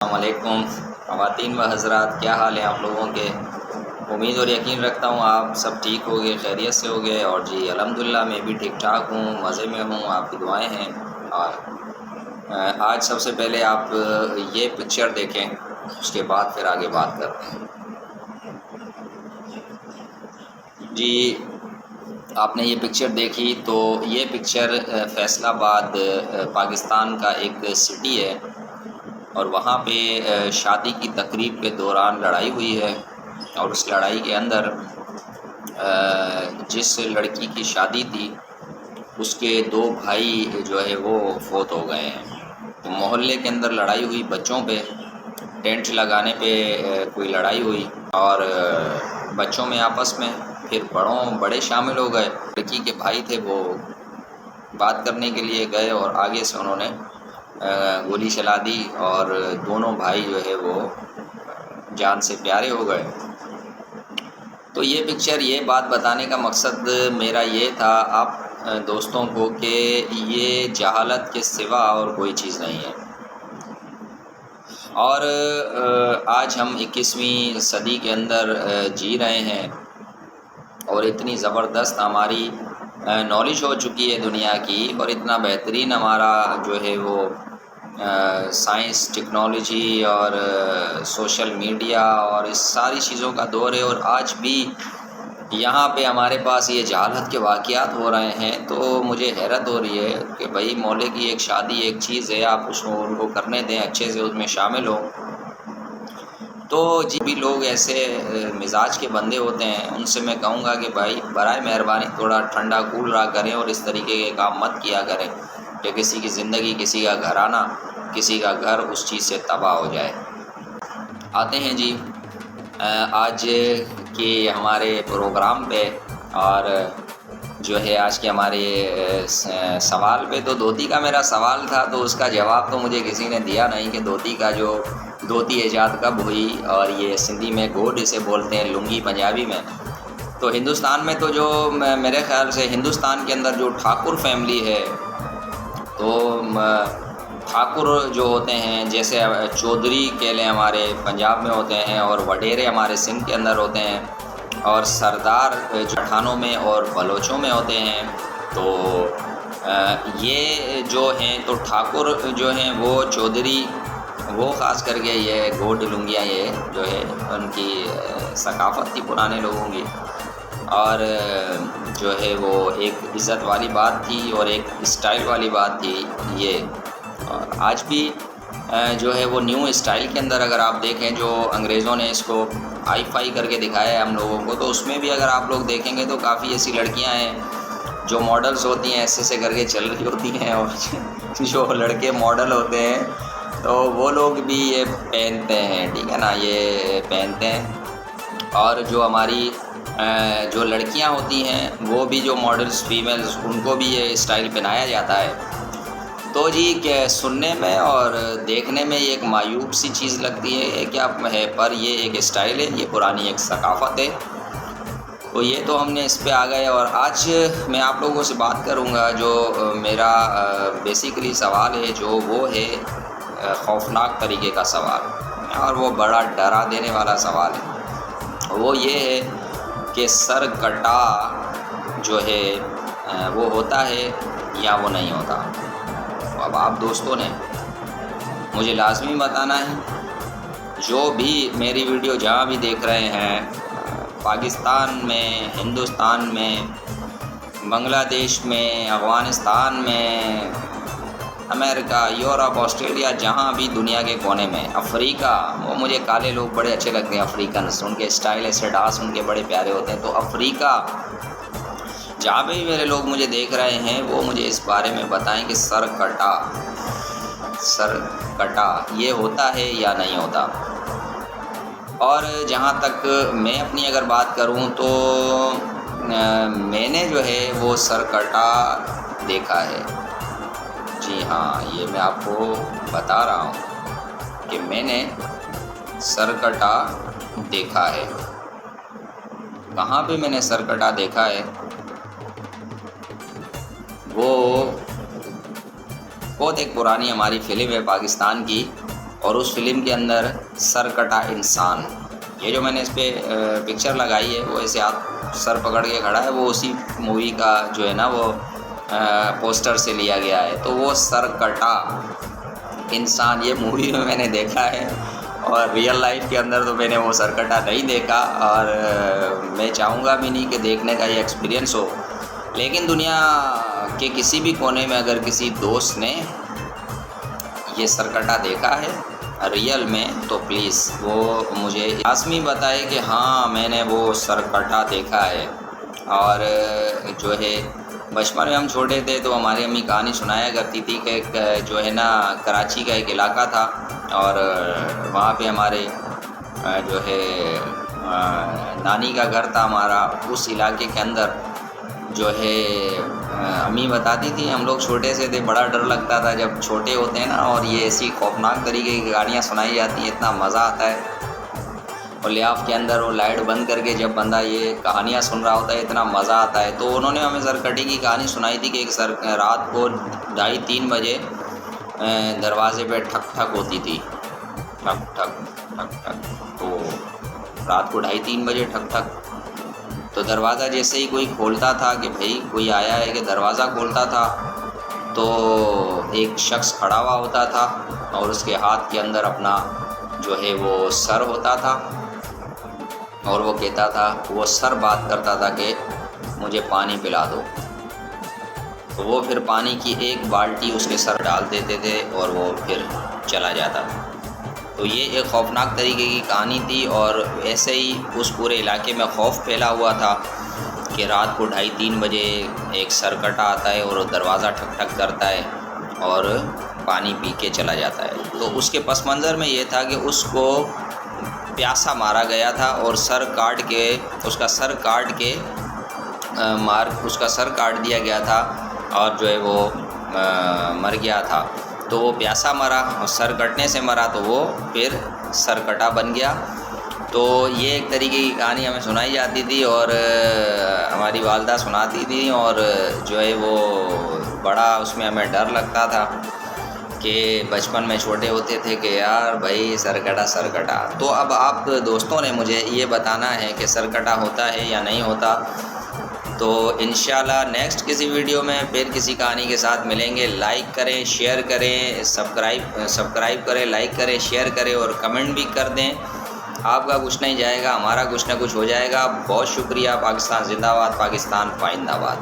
अस्सलामुअलैकुम ख़वातीन व हज़रात, क्या हाल है आप लोगों के। उम्मीद और यकीन रखता हूँ आप सब ठीक हो गए, खैरियत से हो गए। और जी अल्हम्दुलिल्लाह मैं भी ठीक ठाक हूँ, मज़े में हूँ, आपकी दुआएं हैं। और आज सबसे पहले आप ये पिक्चर देखें, उसके बाद फिर आगे बात करते हैं। जी आपने ये पिक्चर देखी तो ये पिक्चर फैसलाबाद पाकिस्तान का एक सिटी है और वहाँ पे शादी की तकरीब के दौरान लड़ाई हुई है। और उस लड़ाई के अंदर जिस लड़की की शादी थी उसके दो भाई जो है वो फौत हो गए हैं। तो मोहल्ले के अंदर लड़ाई हुई, बच्चों पे टेंट लगाने पे कोई लड़ाई हुई और बच्चों में आपस में, फिर बड़े शामिल हो गए। लड़की के भाई थे वो बात करने के लिए गए और आगे से उन्होंने गोली चला दी और दोनों भाई जो है वो जान से प्यारे हो गए। तो ये पिक्चर, ये बात बताने का मकसद मेरा ये था आप दोस्तों को कि ये जहालत के सिवा और कोई चीज़ नहीं है। और आज हम 21वीं सदी के अंदर जी रहे हैं और इतनी ज़बरदस्त हमारी नॉलेज हो चुकी है दुनिया की और इतना बेहतरीन हमारा जो है वो साइंस, टेक्नोलॉजी और सोशल मीडिया और इस सारी चीज़ों का दौर है। और आज भी यहाँ पे हमारे पास ये जहालत के वाक़यात हो रहे हैं। तो मुझे हैरत हो रही है कि भाई मौले की एक शादी एक चीज़ है, आप उसको उनको करने दें, अच्छे से उसमें शामिल हो। तो जी भी लोग ऐसे मिजाज के बंदे होते हैं, उनसे मैं कहूँगा कि भाई बराए मेहरबानी थोड़ा ठंडा कूल रहा करें और इस तरीके के काम मत किया करें कि किसी की ज़िंदगी, किसी का घराना, किसी का घर उस चीज़ से तबाह हो जाए। आते हैं जी आज के हमारे प्रोग्राम पे। और जो है आज के हमारे सवाल पे, तो धोती का मेरा सवाल था तो उसका जवाब तो मुझे किसी ने दिया नहीं कि धोती का जो धोती ईजाद कब हुई। और ये सिंधी में गोड इसे बोलते हैं, लुंगी पंजाबी में। तो हिंदुस्तान में तो जो मेरे ख़्याल से हिंदुस्तान के अंदर जो ठाकुर फैमिली है, तो ठाकुर जो होते हैं, जैसे चौधरी कह लें हमारे पंजाब में होते हैं और वडेरे हमारे सिंध के अंदर होते हैं और सरदार पठानों में और बलोचों में होते हैं। तो ये जो हैं तो ठाकुर जो हैं वो चौधरी, वो ख़ास करके ये गोड लुंगियाँ ये जो है उनकी सकाफ़त थी पुराने लोगों की। और जो है वो एक इज़्ज़त वाली बात थी और एक स्टाइल वाली बात थी ये। और आज भी जो है वो न्यू स्टाइल के अंदर अगर आप देखें, जो अंग्रेज़ों ने इसको हाई फाई करके दिखाया है हम लोगों को, तो उसमें भी अगर आप लोग देखेंगे तो काफ़ी ऐसी लड़कियां हैं जो मॉडल्स होती हैं, ऐसे करके चल रही होती हैं। और जो लड़के मॉडल होते हैं तो वो लोग भी ये पहनते हैं, ठीक है ना, ये पहनते हैं। और जो हमारी जो लड़कियां होती हैं वो भी, जो मॉडल्स फीमेल्स, उनको भी ये स्टाइल पहनाया जाता है। तो जी क्या सुनने में और देखने में ये एक मायूब सी चीज़ लगती है क्या है, पर ये एक स्टाइल है, ये पुरानी एक सकाफ़त है। तो ये तो हमने इस पे आ गए। और आज मैं आप लोगों से बात करूँगा, जो मेरा बेसिकली सवाल है जो वो है खौफनाक तरीके का सवाल और वो बड़ा डरा देने वाला सवाल है। वो ये है कि सर कटा जो है वो होता है या वो नहीं होता। अब आप दोस्तों ने मुझे लाजमी बताना है, जो भी मेरी वीडियो जहाँ भी देख रहे हैं, पाकिस्तान में, हिंदुस्तान में, बांग्लादेश में, अफ़गानिस्तान में, अमेरिका, यूरोप, ऑस्ट्रेलिया, जहाँ भी दुनिया के कोने में, अफ्रीका, वो मुझे काले लोग बड़े अच्छे लगते हैं, अफ्रीकन्स, उनके स्टाइल ऐसे डांस उनके बड़े प्यारे होते हैं। तो अफ्रीका जहाँ भी मेरे लोग मुझे देख रहे हैं वो मुझे इस बारे में बताएं कि सर कटा ये होता है या नहीं होता। और जहाँ तक मैं अपनी अगर बात करूँ तो मैंने जो है वो सर कटा देखा है। जी हाँ, ये मैं आपको बता रहा हूँ कि मैंने सर कटा देखा है। कहाँ पे मैंने सर कटा देखा है, वो बहुत एक पुरानी हमारी फिल्म है पाकिस्तान की, और उस फिल्म के अंदर सरकटा इंसान, ये जो मैंने इस पर पिक्चर लगाई है वो ऐसे हाथ सर पकड़ के खड़ा है, वो उसी मूवी का जो है ना वो पोस्टर से लिया गया है। तो वो सरकटा इंसान ये मूवी में मैंने देखा है, और रियल लाइफ के अंदर तो मैंने वो सरकटा नहीं देखा, और मैं चाहूँगा भी नहीं कि देखने का ये एक्सपीरियंस हो। लेकिन दुनिया के किसी भी कोने में अगर किसी दोस्त ने ये सरकटा देखा है रियल में, तो प्लीज़ वो मुझे लाज़मी बताए कि हाँ मैंने वो सरकटा देखा है। और जो है बचपन में हम छोटे थे तो हमारी अम्मी कहानी सुनाया करती थी कि एक जो है ना कराची का एक इलाका था, और वहाँ पे हमारे जो है नानी का घर था हमारा। उस इलाके के अंदर जो है अम्मी बताती थी, हम लोग छोटे से थे, बड़ा डर लगता था जब छोटे होते हैं ना, और ये ऐसी खौफनाक तरीके की कहानियाँ सुनाई जाती हैं, इतना मज़ा आता है। और लिहाफ के अंदर वो लाइट बंद करके जब बंदा ये कहानियाँ सुन रहा होता है इतना मज़ा आता है। तो उन्होंने हमें सरकटे की कहानी सुनाई थी कि एक रात को 2:30-3 बजे दरवाज़े पे ठक ठक होती थी, ठक ठक ठक ठक। तो रात को 2:30-3 बजे ठक ठक, तो दरवाज़ा जैसे ही कोई खोलता था कि भाई कोई आया है, कि दरवाज़ा खोलता था तो एक शख्स खड़ा हुआ होता था, और उसके हाथ के अंदर अपना जो है वो सर होता था, और वो कहता था, वो सर बात करता था कि मुझे पानी पिला दो। तो वो फिर पानी की एक बाल्टी उसके सर डाल देते थे और वो फिर चला जाता था। तो ये एक खौफनाक तरीके की कहानी थी, और ऐसे ही उस पूरे इलाके में खौफ फैला हुआ था कि रात को 2:30-3 बजे एक सरकटा आता है और वो दरवाज़ा ठक ठक करता है और पानी पी के चला जाता है। तो उसके पस मंज़र में ये था कि उसको प्यासा मारा गया था, और सर काट के उसका सर काट दिया गया था, और जो है वो मर गया था। तो वो प्यासा मरा और सर कटने से मरा, तो वो फिर सरकटा बन गया। तो ये एक तरीके की कहानी हमें सुनाई जाती थी, और हमारी वालदा सुनाती थी, और जो है वो बड़ा उसमें हमें डर लगता था कि बचपन में छोटे होते थे कि यार भाई सरकटा। तो अब आप दोस्तों ने मुझे ये बताना है कि सरकटा होता है या नहीं होता। तो इंशाल्लाह नेक्स्ट किसी वीडियो में फिर किसी कहानी के साथ मिलेंगे। लाइक करें, शेयर करें, सब्सक्राइब करें, लाइक करें, शेयर करें, और कमेंट भी कर दें। आपका कुछ नहीं जाएगा, हमारा कुछ ना कुछ हो जाएगा। बहुत शुक्रिया। पाकिस्तान जिंदाबाद, पाकिस्तान पाइंदाबाद।